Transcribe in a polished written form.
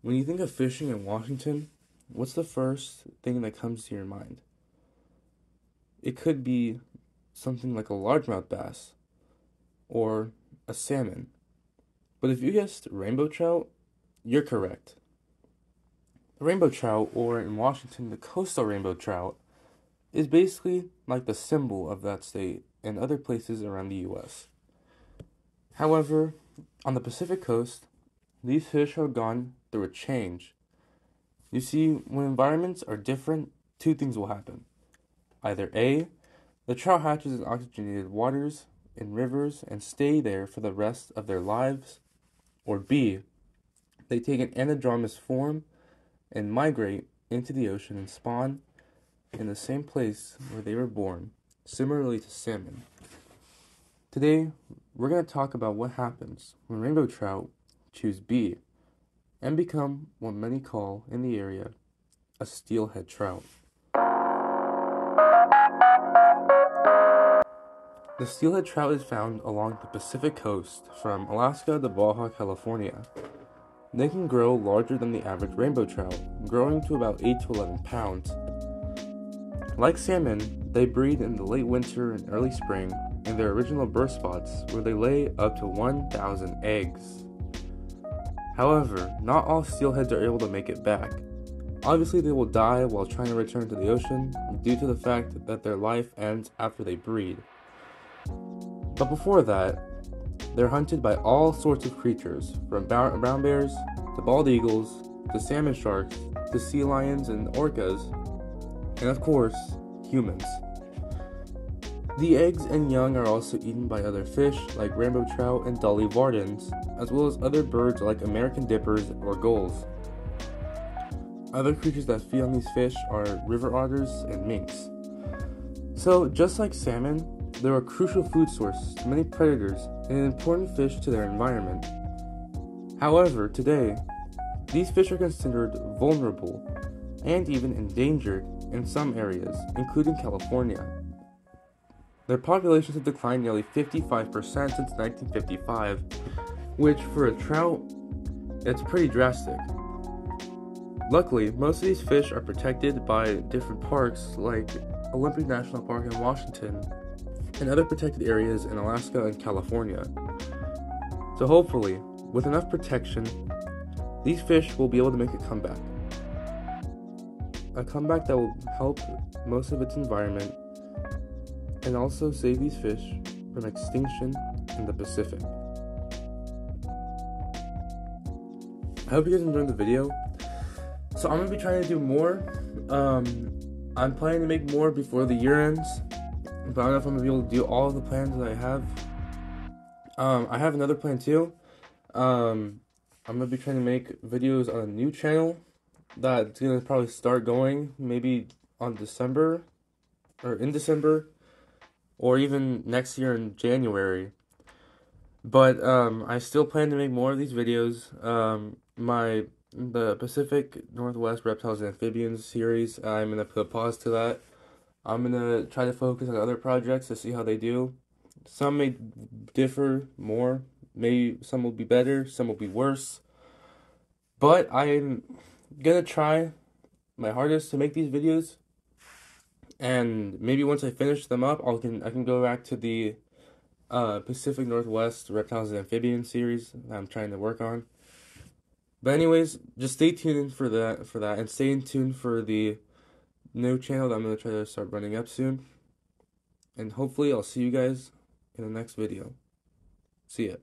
When you think of fishing in Washington, what's the first thing that comes to your mind? It could be something like a largemouth bass or a salmon. But if you guessed rainbow trout, you're correct. The rainbow trout, or in Washington, the coastal rainbow trout, is basically like the symbol of that state and other places around the U.S. However, on the Pacific coast, these fish have gone through a change. You see, when environments are different, two things will happen. Either A, the trout hatches in oxygenated waters in rivers and stay there for the rest of their lives, or B, they take an anadromous form and migrate into the ocean and spawn in the same place where they were born, similarly to salmon. Today, we're going to talk about what happens when rainbow trout choose B and become what many call in the area a steelhead trout. The steelhead trout is found along the Pacific coast from Alaska to Baja California. They can grow larger than the average rainbow trout, growing to about 8 to 11 pounds. Like salmon, they breed in the late winter and early spring in their original birth spots where they lay up to 1,000 eggs. However, not all steelheads are able to make it back. Obviously, they will die while trying to return to the ocean due to the fact that their life ends after they breed. But before that, they're hunted by all sorts of creatures, from brown bears to bald eagles to salmon sharks to sea lions and orcas, and of course, humans. The eggs and young are also eaten by other fish like rainbow trout and dolly vardens, as well as other birds like American dippers or gulls. Other creatures that feed on these fish are river otters and minks. So, just like salmon, they're a crucial food source to many predators and an important fish to their environment. However, today, these fish are considered vulnerable and even endangered in some areas, including California. Their populations have declined nearly 55% since 1955, which for a trout, it's pretty drastic. Luckily, most of these fish are protected by different parks like Olympic National Park in Washington and other protected areas in Alaska and California. So hopefully, with enough protection, these fish will be able to make a comeback. A comeback that will help most of its environment and also save these fish from extinction in the Pacific. I hope you guys enjoyed the video. So I'm going to be trying to do more. I'm planning to make more before the year ends, but I don't know if I'm going to be able to do all of the plans that I have. I have another plan too. I'm going to be trying to make videos on a new channel that's going to probably start going maybe on December, or in December, or even next year in January. But I still plan to make more of these videos. The Pacific Northwest Reptiles and Amphibians series, I'm going to put a pause to that. I'm going to try to focus on other projects to see how they do. Some may differ more. Maybe some will be better, some will be worse. But I'm going to try my hardest to make these videos. And maybe once I finish them up, I can go back to the Pacific Northwest Reptiles and Amphibians series that I'm trying to work on. But anyways, just stay tuned for that, and stay tuned for the new channel that I'm going to try to start running up soon. And hopefully I'll see you guys in the next video. See ya.